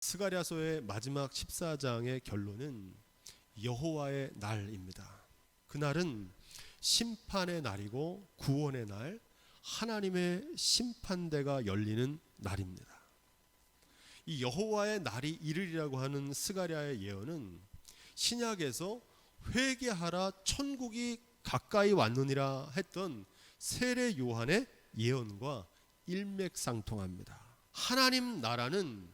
스가랴서의 마지막 14장의 결론은 여호와의 날입니다. 그날은 심판의 날이고 구원의 날, 하나님의 심판대가 열리는 날입니다. 이 여호와의 날이 이르리라고 하는 스가랴의 예언은 신약에서 회개하라 천국이 가까이 왔느니라 했던 세례 요한의 예언과 일맥상통합니다. 하나님 나라는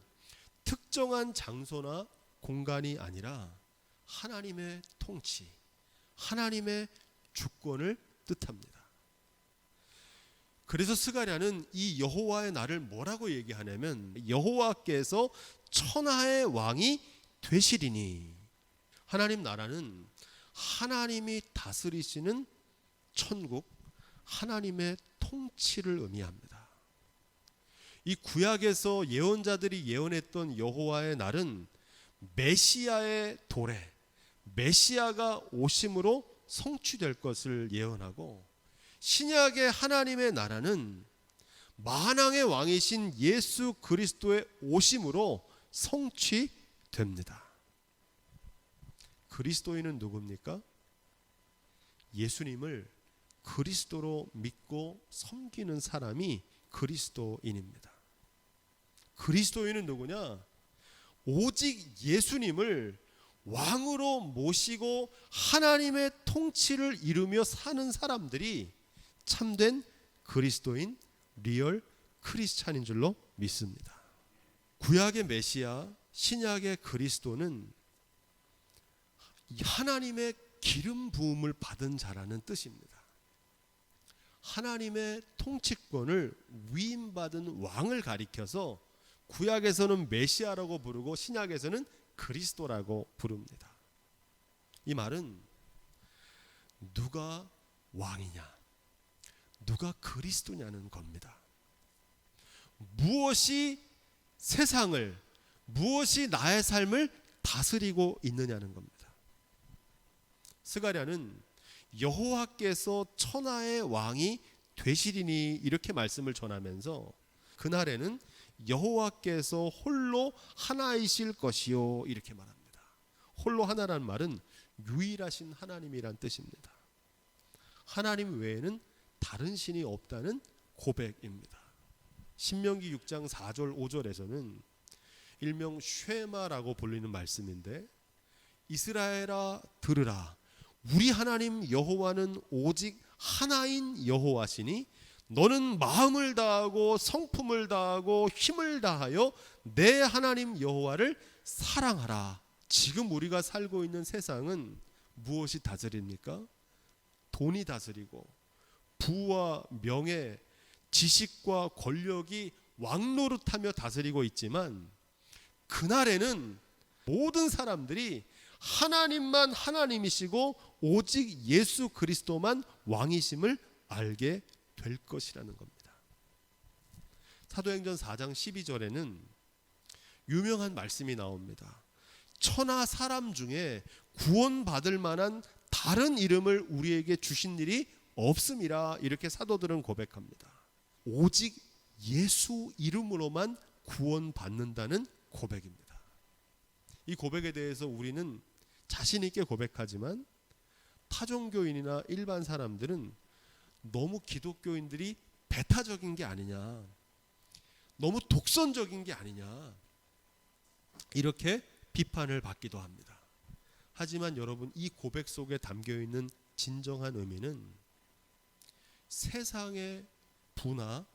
특정한 장소나 공간이 아니라 하나님의 통치, 하나님의 주권을 뜻합니다. 그래서 스가랴는 이 여호와의 날을 뭐라고 얘기하냐면 여호와께서 천하의 왕이 되시리니, 하나님 나라는 하나님이 다스리시는 천국, 하나님의 통치를 의미합니다. 이 구약에서 예언자들이 예언했던 여호와의 날은 메시아의 도래, 메시아가 오심으로 성취될 것을 예언하고, 신약의 하나님의 나라는 만왕의 왕이신 예수 그리스도의 오심으로 성취됩니다. 그리스도인은 누굽니까? 예수님을 그리스도로 믿고 섬기는 사람이 그리스도인입니다. 그리스도인은 누구냐? 오직 예수님을 왕으로 모시고 하나님의 통치를 이루며 사는 사람들이 참된 그리스도인, 리얼 크리스찬인 줄로 믿습니다. 구약의 메시아, 신약의 그리스도는 하나님의 기름 부음을 받은 자라는 뜻입니다. 하나님의 통치권을 위임받은 왕을 가리켜서 구약에서는 메시아라고 부르고 신약에서는 그리스도라고 부릅니다. 이 말은 누가 왕이냐, 누가 그리스도냐는 겁니다. 무엇이 세상을, 무엇이 나의 삶을 다스리고 있느냐는 겁니다. 스가랴는 여호와께서 천하의 왕이 되시리니 이렇게 말씀을 전하면서 그날에는 여호와께서 홀로 하나이실 것이요 이렇게 말합니다. 홀로 하나라는 말은 유일하신 하나님이란 뜻입니다. 하나님 외에는 다른 신이 없다는 고백입니다. 신명기 6장 4절 5절에서는 일명 쉐마라고 불리는 말씀인데, 이스라엘아 들으라, 우리 하나님 여호와는 오직 하나인 여호와시니 너는 마음을 다하고 성품을 다하고 힘을 다하여 내 하나님 여호와를 사랑하라. 지금 우리가 살고 있는 세상은 무엇이 다스립니까? 돈이 다스리고 부와 명예, 지식과 권력이 왕노릇하며 다스리고 있지만, 그날에는 모든 사람들이 하나님만 하나님이시고 오직 예수 그리스도만 왕이심을 알게 될 것이라는 겁니다. 사도행전 4장 12절에는 유명한 말씀이 나옵니다. 천하 사람 중에 구원받을 만한 다른 이름을 우리에게 주신 일이 없음이라, 이렇게 사도들은 고백합니다. 오직 예수 이름으로만 구원받는다는 고백입니다. 이 고백에 대해서 우리는 자신 있게 고백하지만 타종교인이나 일반 사람들은 너무 기독교인들이 배타적인 게 아니냐, 너무 독선적인 게 아니냐, 이렇게 비판을 받기도 합니다. 하지만 여러분, 이 고백 속에 담겨있는 진정한 의미는 세상의 부나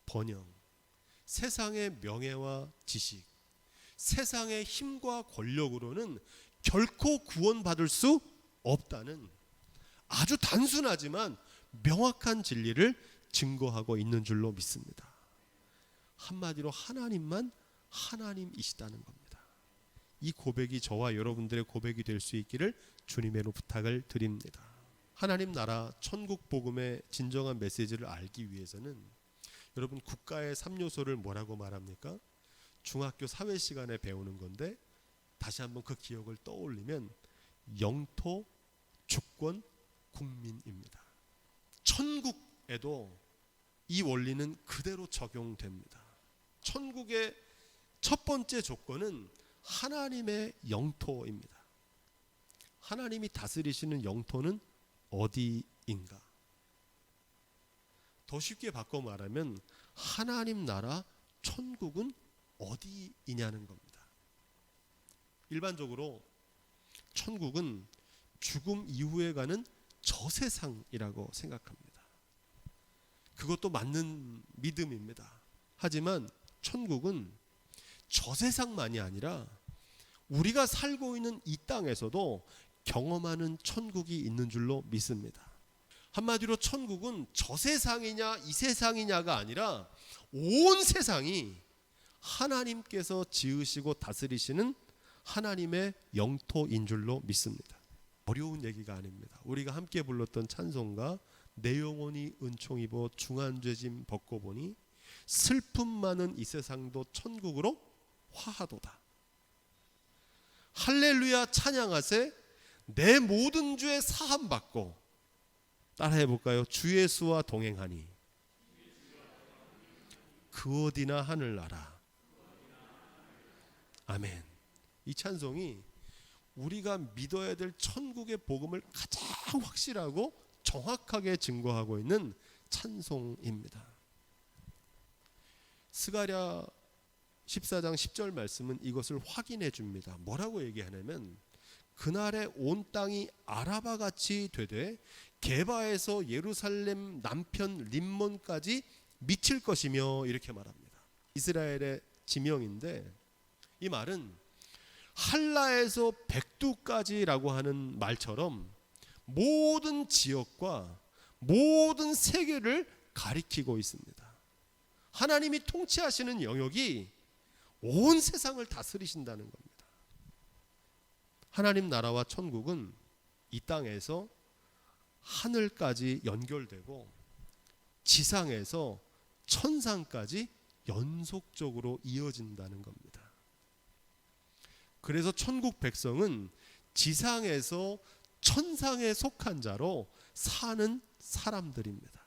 번영, 세상의 명예와 지식, 세상의 힘과 권력으로는 결코 구원받을 수 없다는 아주 단순하지만 명확한 진리를 증거하고 있는 줄로 믿습니다. 한마디로 하나님만 하나님이시다는 겁니다. 이 고백이 저와 여러분들의 고백이 될 수 있기를 주님의로 부탁을 드립니다. 하나님 나라 천국 복음의 진정한 메시지를 알기 위해서는 여러분, 국가의 3요소를 뭐라고 말합니까? 중학교 사회 시간에 배우는 건데, 다시 한번 그 기억을 떠올리면 영토, 주권, 국민입니다. 천국에도 이 원리는 그대로 적용됩니다. 천국의 첫 번째 조건은 하나님의 영토입니다. 하나님이 다스리시는 영토는 어디인가? 더 쉽게 바꿔 말하면 하나님 나라 천국은 어디이냐는 겁니다. 일반적으로 천국은 죽음 이후에 가는 저세상이라고 생각합니다. 그것도 맞는 믿음입니다. 하지만 천국은 저세상만이 아니라 우리가 살고 있는 이 땅에서도 경험하는 천국이 있는 줄로 믿습니다. 한마디로 천국은 저세상이냐 이 세상이냐가 아니라 온 세상이 하나님께서 지으시고 다스리시는 하나님의 영토인 줄로 믿습니다. 어려운 얘기가 아닙니다. 우리가 함께 불렀던 찬송가 내 영혼이 은총 입어 중한 죄짐 벗고 보니 슬픔 많은 이 세상도 천국으로 화하도다. 할렐루야 찬양하세 내 모든 죄 사함 받고 따라해 볼까요? 주 예수와 동행하니 그 어디나 하늘나라. 아멘. 이 찬송이 우리가 믿어야 될 천국의 복음을 가장 확실하고 정확하게 증거하고 있는 찬송입니다. 스가랴 14장 10절 말씀은 이것을 확인해 줍니다. 뭐라고 얘기하냐면 그날에 온 땅이 아라바 같이 되되 게바에서 예루살렘 남편 림몬까지 미칠 것이며 이렇게 말합니다. 이스라엘의 지명인데 이 말은 할라에서 백두까지라고 하는 말처럼 모든 지역과 모든 세계를 가리키고 있습니다. 하나님이 통치하시는 영역이 온 세상을 다스리신다는 겁니다. 하나님 나라와 천국은 이 땅에서 하늘까지 연결되고 지상에서 천상까지 연속적으로 이어진다는 겁니다. 그래서 천국 백성은 지상에서 천상에 속한 자로 사는 사람들입니다.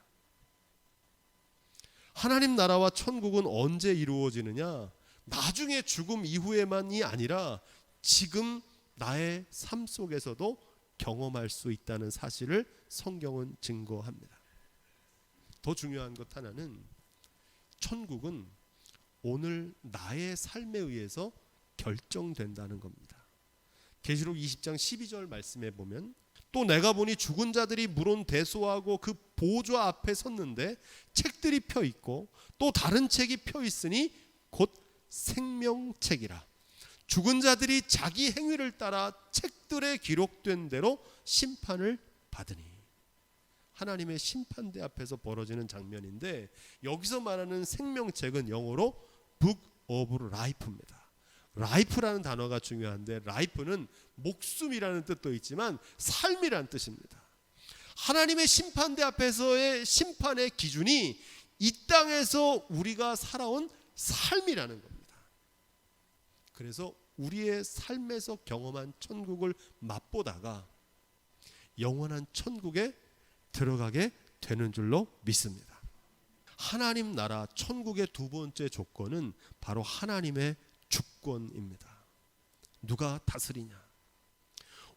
하나님 나라와 천국은 언제 이루어지느냐? 나중에 죽음 이후에만이 아니라 지금 나의 삶 속에서도 경험할 수 있다는 사실을 성경은 증거합니다. 더 중요한 것 하나는 천국은 오늘 나의 삶에 의해서 결정된다는 겁니다. 계시록 20장 12절 말씀에 보면 또 내가 보니 죽은 자들이 물은 대소하고 그 보좌 앞에 섰는데 책들이 펴 있고 또 다른 책이 펴 있으니 곧 생명책이라. 죽은 자들이 자기 행위를 따라 책들에 기록된 대로 심판을 받으니. 하나님의 심판대 앞에서 벌어지는 장면인데 여기서 말하는 생명책은 영어로 Book of Life입니다. 라이프라는 단어가 중요한데 라이프는 목숨이라는 뜻도 있지만 삶이라는 뜻입니다. 하나님의 심판대 앞에서의 심판의 기준이 이 땅에서 우리가 살아온 삶이라는 겁니다. 그래서 우리의 삶에서 경험한 천국을 맛보다가 영원한 천국에 들어가게 되는 줄로 믿습니다. 하나님 나라 천국의 두 번째 조건은 바로 하나님의 주권입니다. 누가 다스리냐?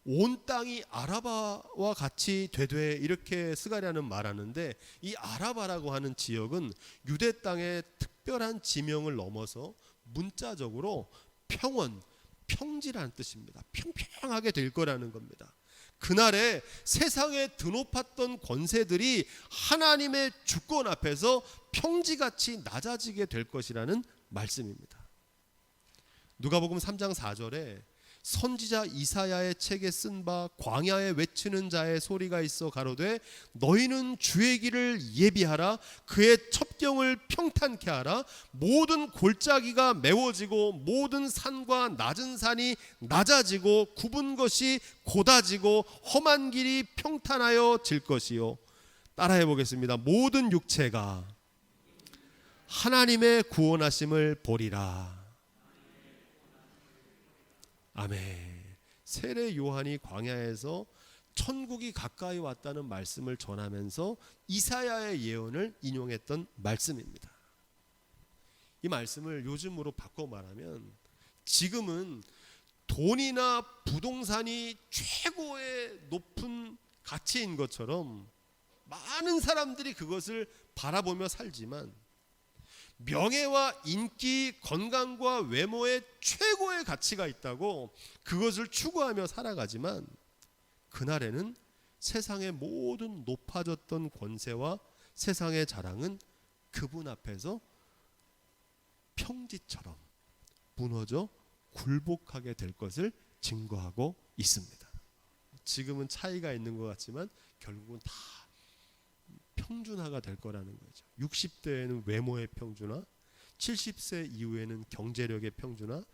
온 땅이 아라바와 같이 되되 이렇게 스가랴는 말하는데 이 아라바라고 하는 지역은 유대 땅의 특별한 지명을 넘어서 문자적으로 평원, 평지라는 뜻입니다. 평평하게 될 거라는 겁니다. 그날에 세상에 드높았던 권세들이 하나님의 주권 앞에서 평지같이 낮아지게 될 것이라는 말씀입니다. 누가복음 3장 4절에 선지자 이사야의 책에 쓴 바 광야에 외치는 자의 소리가 있어 가로되 너희는 주의 길을 예비하라. 그의 첩경을 평탄케 하라. 모든 골짜기가 메워지고 모든 산과 낮은 산이 낮아지고 굽은 것이 곧아지고 험한 길이 평탄하여 질 것이요. 따라해 보겠습니다. 모든 육체가 하나님의 구원하심을 보리라. 아멘. 세례 요한이 광야에서 천국이 가까이 왔다는 말씀을 전하면서 이사야의 예언을 인용했던 말씀입니다. 이 말씀을 요즘으로 바꿔 말하면 지금은 돈이나 부동산이 최고의 높은 가치인 것처럼 많은 사람들이 그것을 바라보며 살지만 명예와 인기, 건강과 외모에 최고의 가치가 있다고 그것을 추구하며 살아가지만 그날에는 세상의 모든 높아졌던 권세와 세상의 자랑은 그분 앞에서 평지처럼 무너져 굴복하게 될 것을 증거하고 있습니다. 지금은 차이가 있는 것 같지만 결국은 다 평준화가 될 거라는 거죠. 60대에는 외모의 평준화, 70세 이후에는 경제력의 평준화,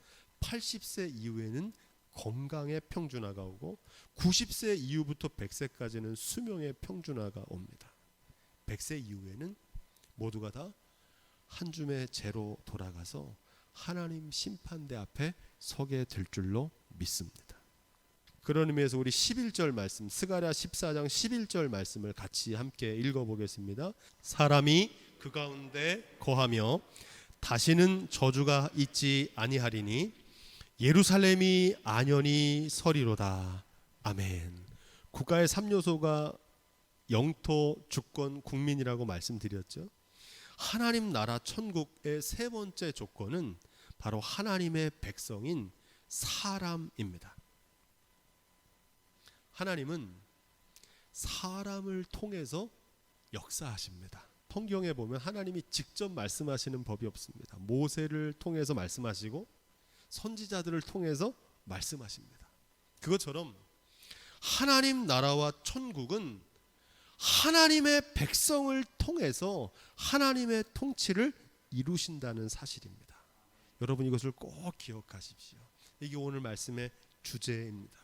80세 이후에는 건강의 평준화가 오고 90세 이후부터 100세까지는 수명의 평준화가 옵니다. 100세 이후에는 모두가 다 한 줌의 재로 돌아가서 하나님 심판대 앞에 서게 될 줄로 믿습니다. 그런 의미에서 우리 11절 말씀, 스가랴 14장 11절 말씀을 같이 함께 읽어보겠습니다. 사람이 그 가운데 거하며 다시는 저주가 있지 아니하리니 예루살렘이 안연히 서리로다. 아멘. 국가의 3요소가 영토, 주권, 국민이라고 말씀드렸죠. 하나님 나라 천국의 세 번째 조건은 바로 하나님의 백성인 사람입니다. 하나님은 사람을 통해서 역사하십니다. 성경에 보면 하나님이 직접 말씀하시는 법이 없습니다. 모세를 통해서 말씀하시고 선지자들을 통해서 말씀하십니다. 그것처럼 하나님 나라와 천국은 하나님의 백성을 통해서 하나님의 통치를 이루신다는 사실입니다. 여러분 이것을 꼭 기억하십시오. 이게 오늘 말씀의 주제입니다.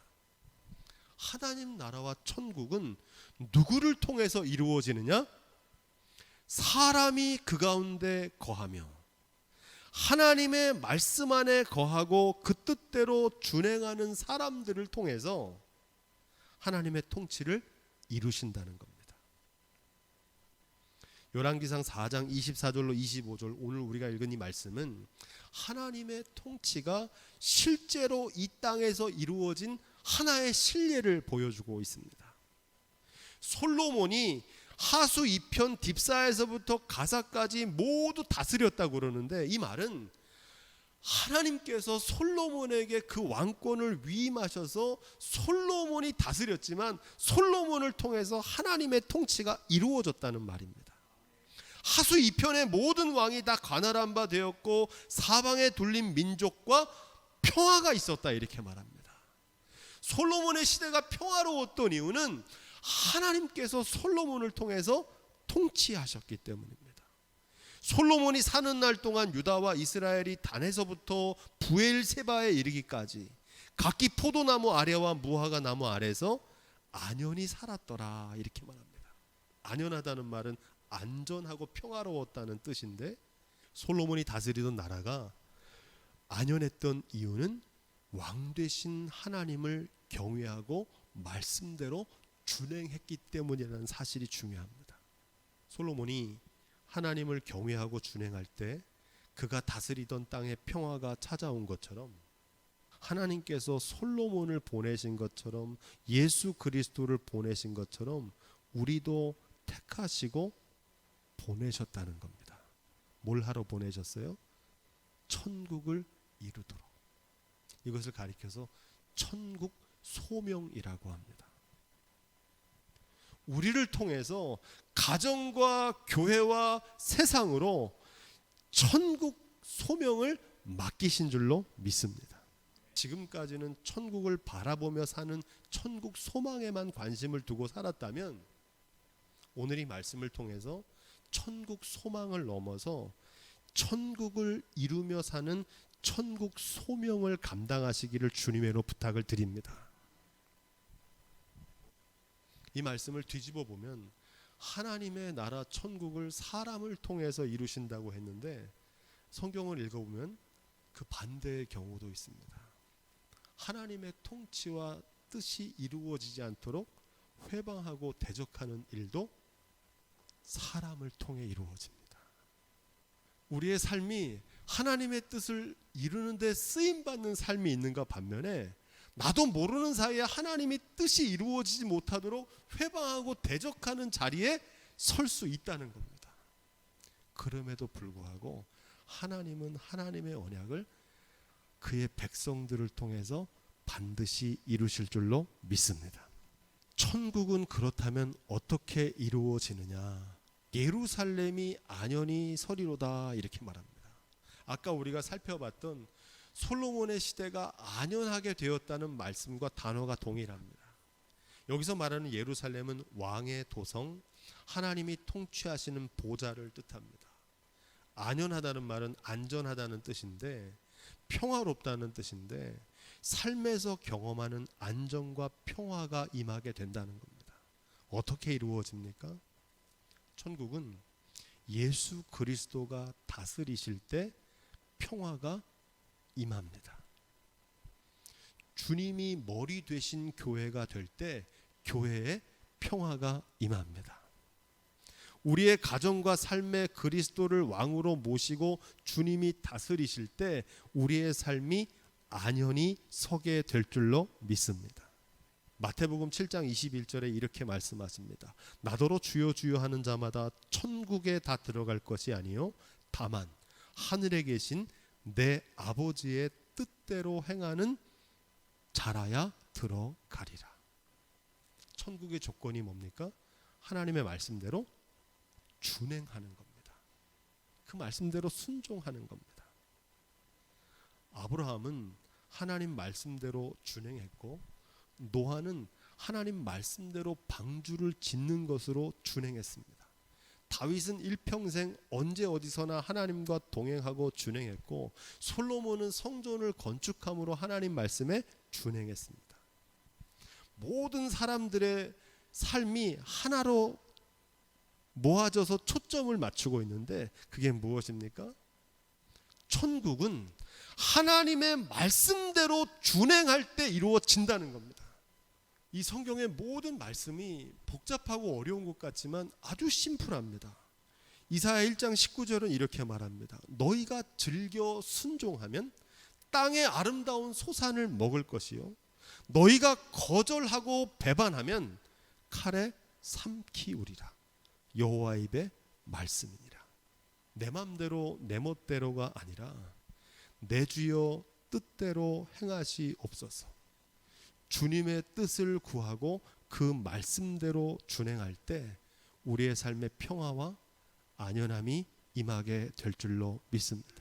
하나님 나라와 천국은 누구를 통해서 이루어지느냐? 사람이 그 가운데 거하며 하나님의 말씀 안에 거하고 그 뜻대로 준행하는 사람들을 통해서 하나님의 통치를 이루신다는 겁니다. 열왕기상 4장 24절로 25절 오늘 우리가 읽은 이 말씀은 하나님의 통치가 실제로 이 땅에서 이루어진 하나의 실례를 보여주고 있습니다. 솔로몬이 하수 2편 딥사에서부터 가사까지 모두 다스렸다고 그러는데 이 말은 하나님께서 솔로몬에게 그 왕권을 위임하셔서 솔로몬이 다스렸지만 솔로몬을 통해서 하나님의 통치가 이루어졌다는 말입니다. 하수 2편의 모든 왕이 다 가나안 바 되었고 사방에 둘린 민족과 평화가 있었다 이렇게 말합니다. 솔로몬의 시대가 평화로웠던 이유는 하나님께서 솔로몬을 통해서 통치하셨기 때문입니다. 솔로몬이 사는 날 동안 유다와 이스라엘이 단에서부터 부엘세바에 이르기까지 각기 포도나무 아래와 무화과 나무 아래서 안연히 살았더라 이렇게 말합니다. 안연하다는 말은 안전하고 평화로웠다는 뜻인데 솔로몬이 다스리던 나라가 안연했던 이유는 왕 되신 하나님을 경외하고 말씀대로 준행했기 때문이라는 사실이 중요합니다. 솔로몬이 하나님을 경외하고 준행할 때 그가 다스리던 땅에 평화가 찾아온 것처럼 하나님께서 솔로몬을 보내신 것처럼 예수 그리스도를 보내신 것처럼 우리도 택하시고 보내셨다는 겁니다. 뭘 하러 보내셨어요? 천국을 이루도록. 이것을 가리켜서 천국 소명이라고 합니다. 우리를 통해서 가정과 교회와 세상으로 천국 소명을 맡기신 줄로 믿습니다. 지금까지는 천국을 바라보며 사는 천국 소망에만 관심을 두고 살았다면 오늘 이 말씀을 통해서 천국 소망을 넘어서 천국을 이루며 사는 천국 소명을 감당하시기를 주님의로 부탁을 드립니다. 이 말씀을 뒤집어 보면 하나님의 나라 천국을 사람을 통해서 이루신다고 했는데 성경을 읽어보면 그 반대의 경우도 있습니다. 하나님의 통치와 뜻이 이루어지지 않도록 회방하고 대적하는 일도 사람을 통해 이루어집니다. 우리의 삶이 하나님의 뜻을 이루는 데 쓰임 받는 삶이 있는가 반면에 나도 모르는 사이에 하나님의 뜻이 이루어지지 못하도록 회방하고 대적하는 자리에 설 수 있다는 겁니다. 그럼에도 불구하고 하나님은 하나님의 언약을 그의 백성들을 통해서 반드시 이루실 줄로 믿습니다. 천국은 그렇다면 어떻게 이루어지느냐? 예루살렘이 안연히 서리로다 이렇게 말합니다. 아까 우리가 살펴봤던 솔로몬의 시대가 안연하게 되었다는 말씀과 단어가 동일합니다. 여기서 말하는 예루살렘은 왕의 도성, 하나님이 통치하시는 보좌를 뜻합니다. 안연하다는 말은 안전하다는 뜻인데, 평화롭다는 뜻인데, 삶에서 경험하는 안정과 평화가 임하게 된다는 겁니다. 어떻게 이루어집니까? 천국은 예수 그리스도가 다스리실 때 평화가 임합니다. 주님이 머리 되신 교회가 될 때 교회에 평화가 임합니다. 우리의 가정과 삶에 그리스도를 왕으로 모시고 주님이 다스리실 때 우리의 삶이 안연히 서게 될 줄로 믿습니다. 마태복음 7장 21절에 이렇게 말씀하십니다. 나더러 주여 주여 하는 자마다 천국에 다 들어갈 것이 아니요 다만 하늘에 계신 내 아버지의 뜻대로 행하는 자라야 들어가리라. 천국의 조건이 뭡니까? 하나님의 말씀대로 준행하는 겁니다. 그 말씀대로 순종하는 겁니다. 아브라함은 하나님 말씀대로 준행했고 노아는 하나님 말씀대로 방주를 짓는 것으로 준행했습니다. 다윗은 일평생 언제 어디서나 하나님과 동행하고 준행했고 솔로몬은 성전을 건축함으로 하나님 말씀에 준행했습니다. 모든 사람들의 삶이 하나로 모아져서 초점을 맞추고 있는데 그게 무엇입니까? 천국은 하나님의 말씀대로 준행할 때 이루어진다는 겁니다. 이 성경의 모든 말씀이 복잡하고 어려운 것 같지만 아주 심플합니다. 이사야 1장 19절은 이렇게 말합니다. 너희가 즐겨 순종하면 땅의 아름다운 소산을 먹을 것이요 너희가 거절하고 배반하면 칼에 삼키우리라. 여호와 입의 말씀이니라. 내 맘대로 내 멋대로가 아니라 내 주여 뜻대로 행하시옵소서. 주님의 뜻을 구하고 그 말씀대로 준행할 때 우리의 삶의 평화와 안연함이 임하게 될 줄로 믿습니다.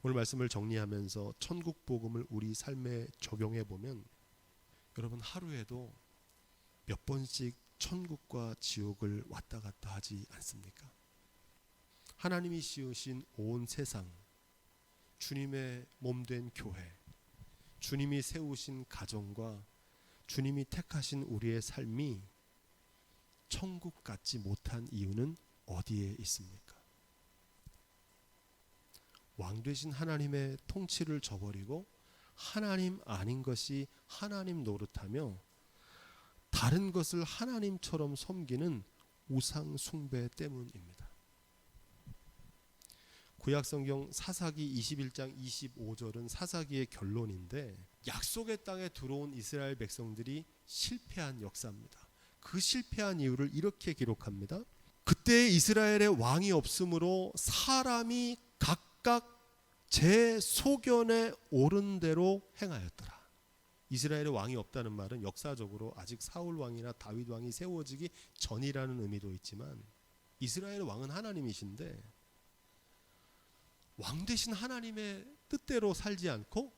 오늘 말씀을 정리하면서 천국 복음을 우리 삶에 적용해 보면 여러분 하루에도 몇 번씩 천국과 지옥을 왔다 갔다 하지 않습니까? 하나님이 씌우신 온 세상, 주님의 몸된 교회, 주님이 세우신 가정과 주님이 택하신 우리의 삶이 천국 같지 못한 이유는 어디에 있습니까? 왕 되신 하나님의 통치를 저버리고 하나님 아닌 것이 하나님 노릇하며 다른 것을 하나님처럼 섬기는 우상 숭배 때문입니다. 구약성경 사사기 21장 25절은 사사기의 결론인데 약속의 땅에 들어온 이스라엘 백성들이 실패한 역사입니다. 그 실패한 이유를 이렇게 기록합니다. 그때 이스라엘의 왕이 없으므로 사람이 각각 제 소견에 옳은 대로 행하였더라. 이스라엘의 왕이 없다는 말은 역사적으로 아직 사울 왕이나 다윗 왕이 세워지기 전이라는 의미도 있지만 이스라엘의 왕은 하나님이신데 왕 되신 하나님의 뜻대로 살지 않고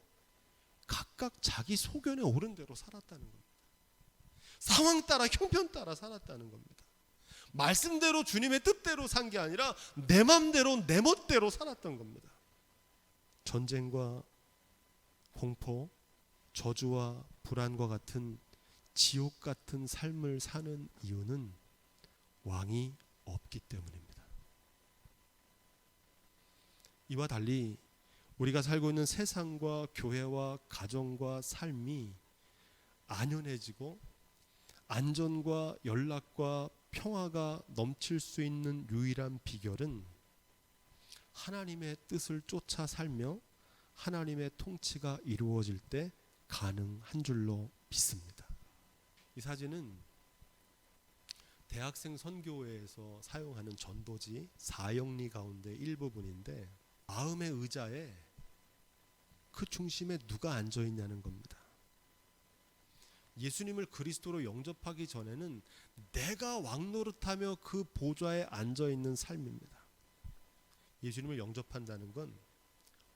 각각 자기 소견에 옳은 대로 살았다는 겁니다. 상황 따라 형편 따라 살았다는 겁니다. 말씀대로 주님의 뜻대로 산 게 아니라 내 맘대로 내 멋대로 살았던 겁니다. 전쟁과 공포, 저주와 불안과 같은 지옥 같은 삶을 사는 이유는 왕이 없기 때문입니다. 이와 달리 우리가 살고 있는 세상과 교회와 가정과 삶이 안연해지고 안전과 연락과 평화가 넘칠 수 있는 유일한 비결은 하나님의 뜻을 쫓아 살며 하나님의 통치가 이루어질 때 가능한 줄로 믿습니다. 이 사진은 대학생 선교회에서 사용하는 전도지 사형리 가운데 일부분인데 마음의 의자에 그 중심에 누가 앉아 있냐는 겁니다. 예수님을 그리스도로 영접하기 전에는 내가 왕 노릇하며 그 보좌에 앉아 있는 삶입니다. 예수님을 영접한다는 건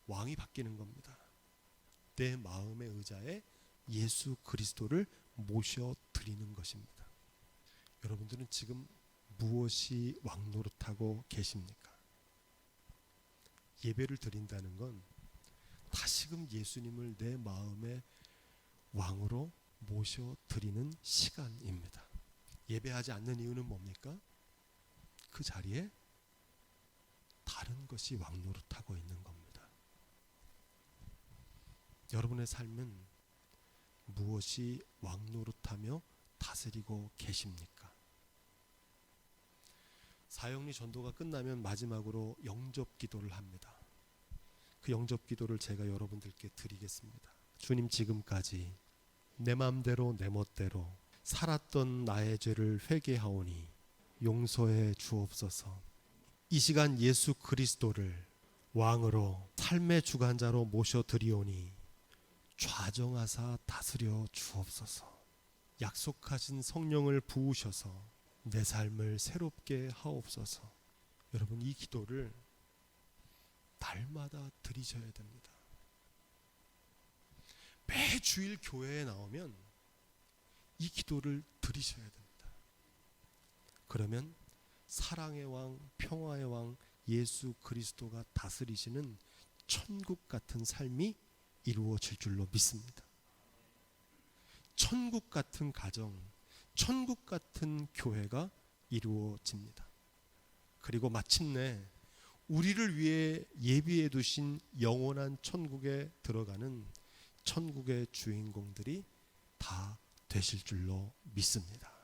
왕이 바뀌는 겁니다. 내 마음의 의자에 예수 그리스도를 모셔 드리는 것입니다. 여러분들은 지금 무엇이 왕 노릇하고 계십니까? 예배를 드린다는 건 다시금 예수님을 내 마음의 왕으로 모셔 드리는 시간입니다. 예배하지 않는 이유는 뭡니까? 그 자리에 다른 것이 왕 노릇하고 있는 겁니다. 여러분의 삶은 무엇이 왕 노릇하며 다스리고 계십니까? 사형리 전도가 끝나면 마지막으로 영접 기도를 합니다. 그 영접 기도를 제가 여러분들께 드리겠습니다. 주님, 지금까지 내 마음대로 내 멋대로 살았던 나의 죄를 회개하오니 용서해 주옵소서. 이 시간 예수 그리스도를 왕으로 삶의 주관자로 모셔드리오니 좌정하사 다스려 주옵소서. 약속하신 성령을 부으셔서 내 삶을 새롭게 하옵소서. 여러분, 이 기도를 날마다 드리셔야 됩니다. 매 주일 교회에 나오면 이 기도를 드리셔야 됩니다. 그러면 사랑의 왕, 평화의 왕 예수 그리스도가 다스리시는 천국 같은 삶이 이루어질 줄로 믿습니다. 천국 같은 가정, 천국 같은 교회가 이루어집니다. 그리고 마침내 우리를 위해 예비해 두신 영원한 천국에 들어가는 천국의 주인공들이 다 되실 줄로 믿습니다.